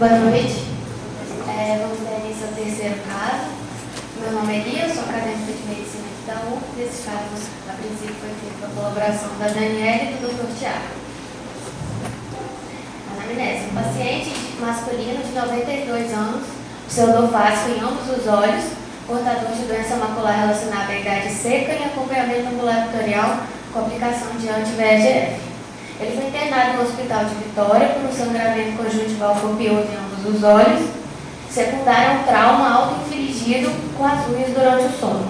Boa noite. Vamos dar início ao terceiro caso. Meu nome é Lia, eu sou acadêmica de medicina aqui da UF. Esse caso, a princípio, foi feito com a colaboração da Daniela e do Dr. Tiago. Anamnese. Um paciente masculino de 92 anos, pseudofásico em ambos os olhos, portador de doença macular relacionada à idade seca e acompanhamento ambulatorial com aplicação de anti-VEGF. Ele foi internado no Hospital de Vitória por um sangramento conjuntival copioso em ambos os olhos, secundário a um trauma auto-infligido com as unhas durante o sono.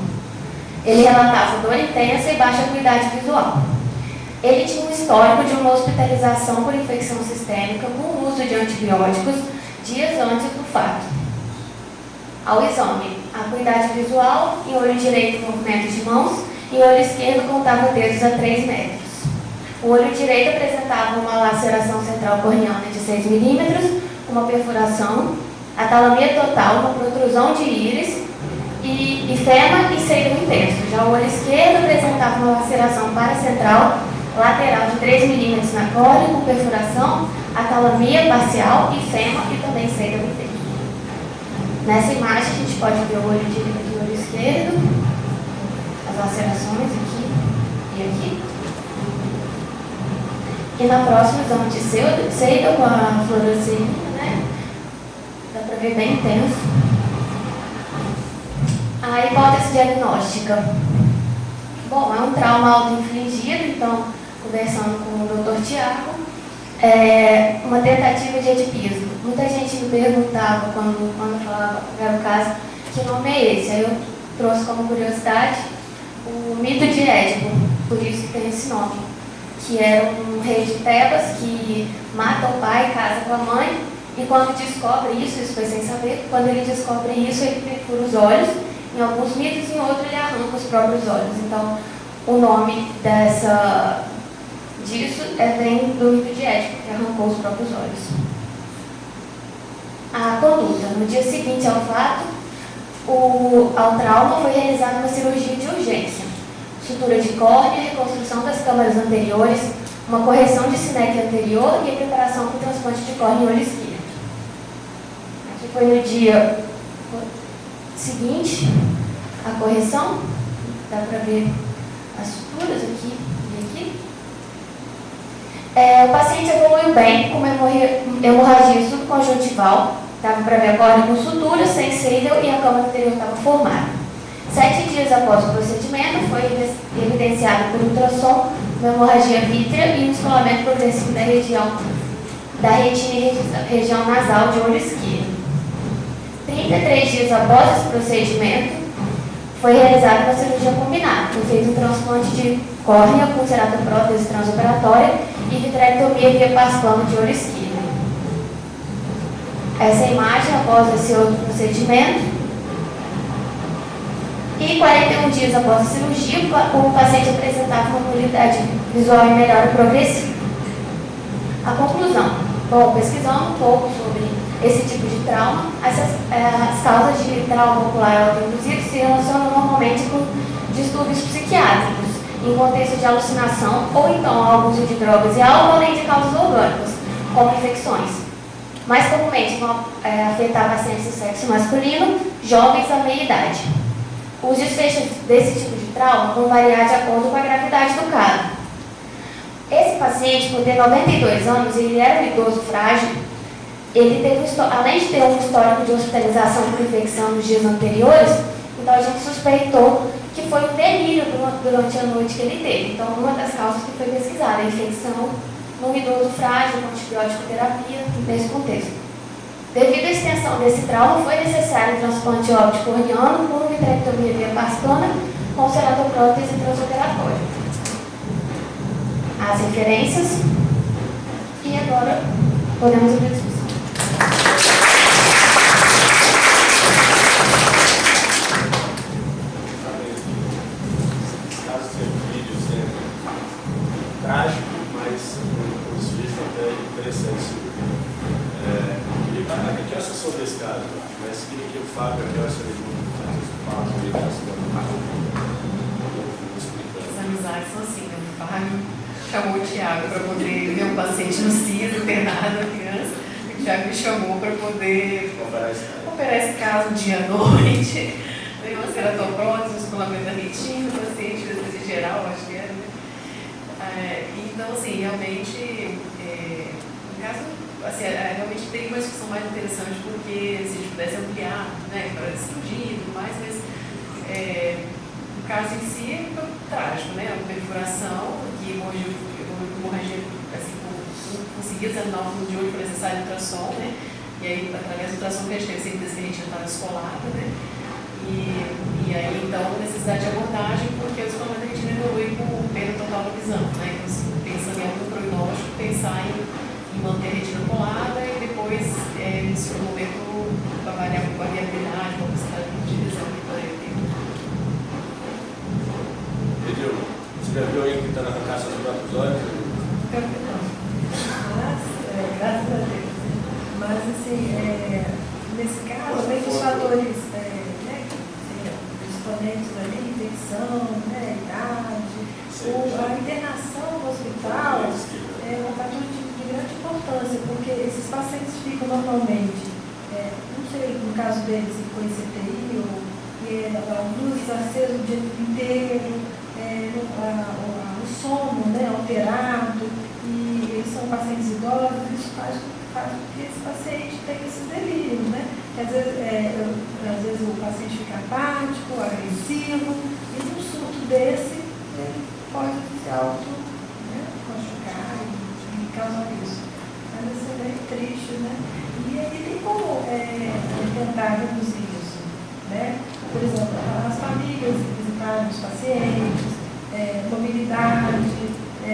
Ele relatava dor intensa e baixa acuidade visual. Ele tinha um histórico de uma hospitalização por infecção sistêmica com o uso de antibióticos dias antes do fato. Ao exame, acuidade visual, em olho direito movimento de mãos e olho esquerdo contava dedos a 3 metros. O olho direito apresentava uma laceração central corneana de 6 milímetros, uma perfuração, atalamia total, uma protrusão de íris e fema e seido intenso. Já o olho esquerdo apresentava uma laceração paracentral lateral de 3 milímetros na córnea, com perfuração, atalamia parcial e fema e também seido intenso. Nessa imagem a gente pode ver o olho direito e o olho esquerdo, as lacerações aqui e aqui. E na próxima exame de seido com a fluorescência, né? Dá para ver bem intenso. A hipótese diagnóstica. Bom, é um trauma auto-infligido, então, conversando com o Dr. Tiago, uma tentativa de edipismo. Muita gente me perguntava, quando falava que era o caso, que nome é esse? Aí eu trouxe como curiosidade o mito de Édipo, por isso que tem esse nome. Que era um rei de Tebas que mata o pai, casa com a mãe, e quando descobre isso foi sem saber, quando ele descobre isso, ele perfura os olhos, em alguns mitos, em outros ele arranca os próprios olhos. Então, o nome disso vem do mito de Édipo, que arrancou os próprios olhos. A conduta. No dia seguinte ao fato, ao trauma, foi realizada uma cirurgia de urgência. Sutura de córnea, reconstrução das câmaras anteriores, uma correção de sinéquia anterior e a preparação para o transplante de córnea em olho esquerdo. Aqui foi no dia seguinte, a correção, dá para ver as suturas aqui e aqui. O paciente evoluiu bem, com uma hemorragia subconjuntival, dava para ver a córnea com sutura, sem Seidel e a câmara anterior estava formada. 7 dias após o procedimento, foi evidenciado por ultrassom uma hemorragia vítrea e um descolamento progressivo da retina e região nasal de olho esquerdo. 33 dias após esse procedimento, foi realizada uma cirurgia combinada. Foi feito um transplante de córnea com ceratoprótese transoperatória e vitrectomia via pars plano de olho esquerdo. Essa imagem após esse outro procedimento. E 41 dias após a cirurgia, o paciente apresentava uma mobilidade visual em melhora progressiva. A conclusão. Bom, pesquisando um pouco sobre esse tipo de trauma, as causas de trauma ocular autoinduzido se relacionam normalmente com distúrbios psiquiátricos, em contexto de alucinação ou então ao uso de drogas e álcool, além de causas orgânicas, como infecções. Mais comumente vão afetar pacientes do sexo masculino, jovens à meia-idade. Os desfechos desse tipo de trauma vão variar de acordo com a gravidade do caso. Esse paciente, por ter 92 anos, ele era um idoso frágil, ele teve, além de ter um histórico de hospitalização por infecção nos dias anteriores, então a gente suspeitou que foi um delírio durante a noite que ele teve. Então, uma das causas que foi pesquisada, a infecção num idoso frágil, com antibiótico terapia, nesse contexto. Devido à extensão desse trauma, foi necessário um transplante óptico corneano por vitrectomia via pars plana com ceratoprótese transoperatória. As referências. E agora podemos abrir a discussão. Esse caso de vídeos é trágico, mas os vídeos até interessantes. A que acha sobre esse caso? Mas queria que o Fábio aqui acha ele fala sobre isso. As amizades são assim, né? O Fábio chamou o Tiago para poder ver um paciente no CIS, internado, a criança. O já me chamou para poder Operar esse caso dia à noite. Tem uma ceratoprótese, descolamento da retina, paciente de geral, acho que era, né? Então, assim, realmente, no caso, assim, realmente tem coisas que são mais interessantes, porque se a gente pudesse ampliar, né, para cirurgia e tudo mais, mas o caso em si é trágico, né? Uma perfuração que hemorragia, assim, conseguia determinar o fundo de olho para necessário ultrassom, né? E aí, através do ultrassom que a gente teve certeza que a retina estava descolada, né? E aí, então, necessidade de abordagem, porque o descolamento da retina evolui com perda total da visão, né? Então, pensando em algum prognóstico, pensar em manter a retina colada e depois, nesse momento, avaliar a viabilidade, a capacidade de visão que poderia ter. Entendeu? Você já viu aí que está na arrancar seus próprios olhos? Não. Graças a Deus. Mas, assim, nesse caso, além dos fatores exponentes ali, infecção, né, idade, a internação no hospital é um fator de grande importância, porque esses pacientes ficam normalmente, não sei, no caso deles, com CTI, ou luzes acesas o dia inteiro, o sono, né, alterado, e eles são pacientes idosos, isso faz com que esse paciente tenha esses delírios, né? Que às vezes o paciente fica apático, agressivo, e num surto desse, ele pode se machucar e causar isso. Mas isso é bem triste, né? E aí tem como tentar reduzir isso, né? Por exemplo, as famílias visitarem os pacientes, mobilidade, a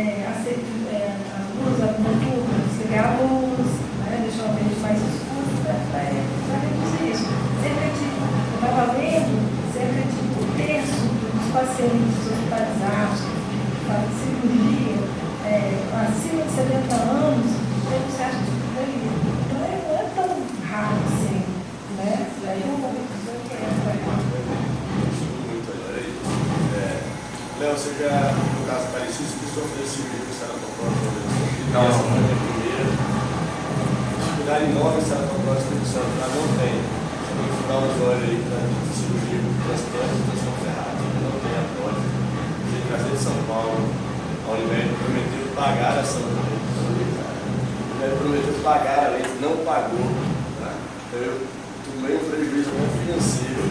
luz noturna, desligar a luz, né, deixar o ambiente mais escuro para reduzir isso. Eu estava vendo, cerca de um terço dos pacientes hospitalizados que fazem cirurgia acima de 70 anos tem um certo tipo de delírio. Então não é tão raro assim, né? Daí eu vou dizer que Léo, você já, no caso parecido, você precisou fazer cirurgia com ceratoprótese? Não. Essa foi a minha primeira. Dificuldade enorme em ceratoprótese não tem. Você tem que furar os olhos aí para cirurgia com transplante, então são ferrados. Não tem a prótese. Você trazer de São Paulo, a Unimed prometeu pagar essa lente. A Unimed prometeu pagar a lente, não pagou. Tá? Então eu tomei um prejuízo financeiro.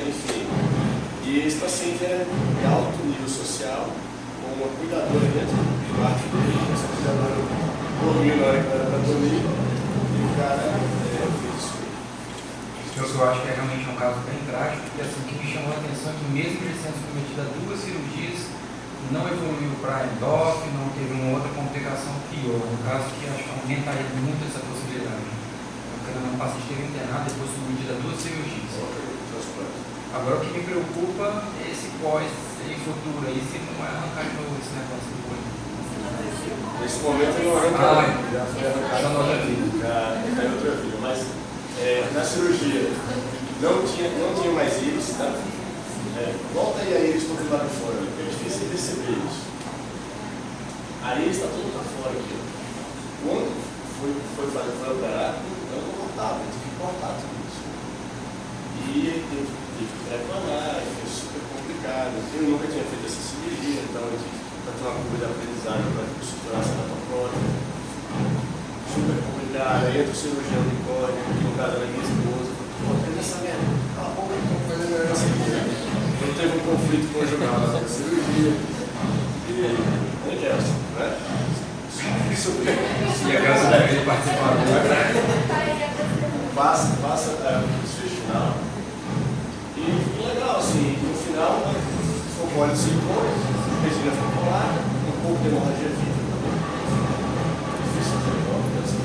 Enfim. E esse paciente é de alto nível social, com uma cuidadora dentro do quarto dele, essa cuidadora dormiu na hora que era para dormir, e o cara fez isso. Eu acho que realmente um caso bem trágico, porque assim, o que me chamou a atenção é que mesmo ele sendo submetido a 2 cirurgias, não evoluiu para endócrino, não teve uma outra complicação pior, no caso que acho que aumentaria muito essa possibilidade. Porque um paciente teve internado depois submetido a 2 cirurgias. Agora o que me preocupa é esse pós e futuro aí, se não vai arrancar de novo esse negócio do olho. Nesse momento ele não arranca, já foi arrancado já não vida. Já está em outra vida, mas na cirurgia não tinha mais íris, tá? Volta aí a íris para o lado de fora, é difícil perceber isso. A íris está toda para fora aqui. Quando foi operar, não cortava, teve que cortar tudo isso. E ele teve que preparar, foi super complicado. Eu nunca tinha feito essa cirurgia, então eu tive que ter uma curva de aprendizagem para estruturar essa ceratoprótese. Super complicado. Aí entra o cirurgião de córnea, que no caso era minha esposa. Pô, aprende essa merda. Cala a boca, eu estou fazendo essa cirurgia. Então teve um conflito conjugal na cirurgia. E onde é essa, né? Super. E a graça da vida participar do Passa o desfecho final. E legal, assim, no final, foi um óleo de silicone, resina focolada, um pouco de hemorragia viva também. Difícil fazer óleo, assim.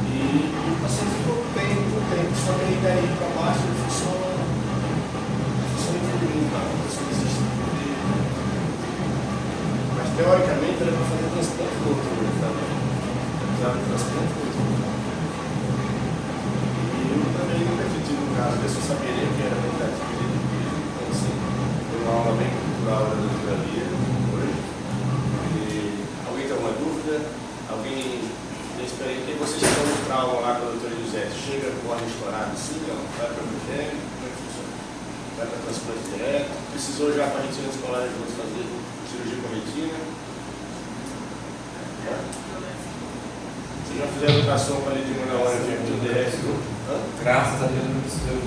E o paciente ficou bem por tempo, só que ele daí para baixo ele funciona interlindo, tá? Não existe. Mas teoricamente era para fazer transplante no outro olho também. Precisava de transplante no outro olho. Eu também nunca tinha tido um caso desse, eu sabia nem que era tentativa de limpeza, então assim, foi uma aula bem cultural da doutoria hoje. E alguém tem alguma dúvida? Alguém, vocês estão trauma lá com a doutora José, chega com o órgão estourado assim, não, vai para o gênero, como é que funciona? Vai para transplante direto, precisou já com a retina escolar de fazer cirurgia com a retina. Vocês já fizeram ultrassom com a retina na hora de TDS? Graças a Deus não precisou.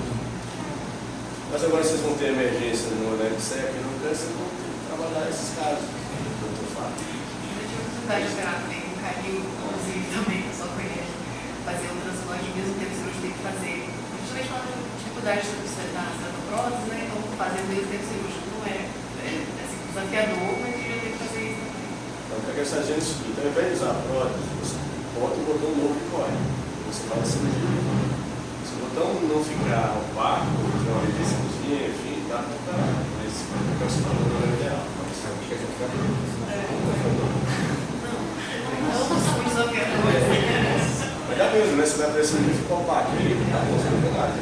Mas agora vocês vão ter emergência no NEPSEC e no câncer, vão ter que trabalhar esses casos, doutor Fábio. Eu tive oportunidade de operar também com carinho, inclusive também, eu só conheço, fazer um transplante ao mesmo tempo que cirúrgico tem que fazer. Justamente falando de dificuldade da estatoprótese, né? Então fazer o mesmo tempo cirúrgico não é assim, desafiador, mas eu já tenho que fazer isso também. Então, o que a gente faz é o seguinte, ao invés de usar a prótese, você bota o botão novo e corre. Você faz a cirurgia. Se o botão não ficar opaco, tem uma resistência, enfim, dá para operar. Mas o que você falou não é ideal. Não são muito desafiadores. Mas dá mesmo, né? Você vai para a cirurgia e fica opaco. Aí tá bom, você não tem nada.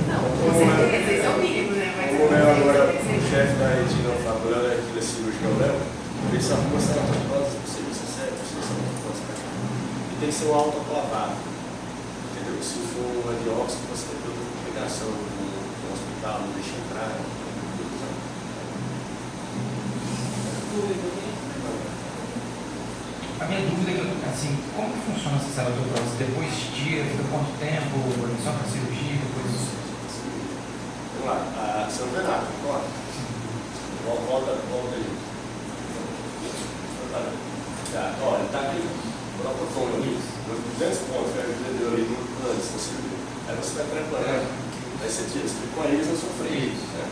Não, com certeza, esse é o mínimo, né? Mas Como o Léo agora, o chefe da retina, o Fábio, é aqui da cirurgia, o Léo, ele sabe mostrar a prótese, você serve, você sabe a prótese para cá. E tem que ser um autoclavado. Entendeu? Se for um antióxido, você tem toda a complicação no hospital, não deixa entrar. A minha dúvida é assim, como que funciona essa ceratoprótese? Depois tira, fica quanto tempo? Só para cirurgia, depois... Vamos lá, São Bernardo, volta aí. Olha, está aqui, coloca o tom ali, nos 200 pontos, que a gente deu ali antes, você viu. Aí você vai preparando, aí você tira, você fica com a eles na sua frente. Né?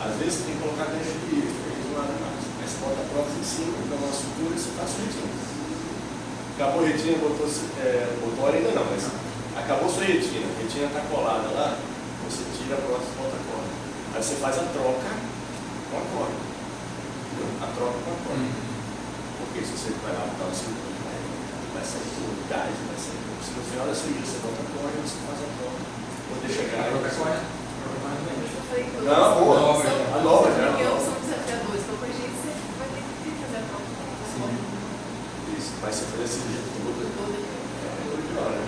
Às vezes você tem que colocar dentro de eles não nada mais. Aí você bota a prótese em cima, dá uma sutura e você faz sua retina. Acabou a retina, botou ainda não, mas acabou sua retina, a retina está colada lá, você tira a prótese e bota a corda. Aí você faz a troca com a corda. A troca com a corda. Porque se você vai lá botar o cinto, vai sair tudo, gás, vai sair tudo. Se no final da cirurgia você bota a corda, você faz a troca. Quando deixa gás. Não, boa. A nova já. Porque são desafiadores, então com a gente você vai ter que fazer a troca. Isso, mas você faz a cirurgia toda. Toda. É melhor, né?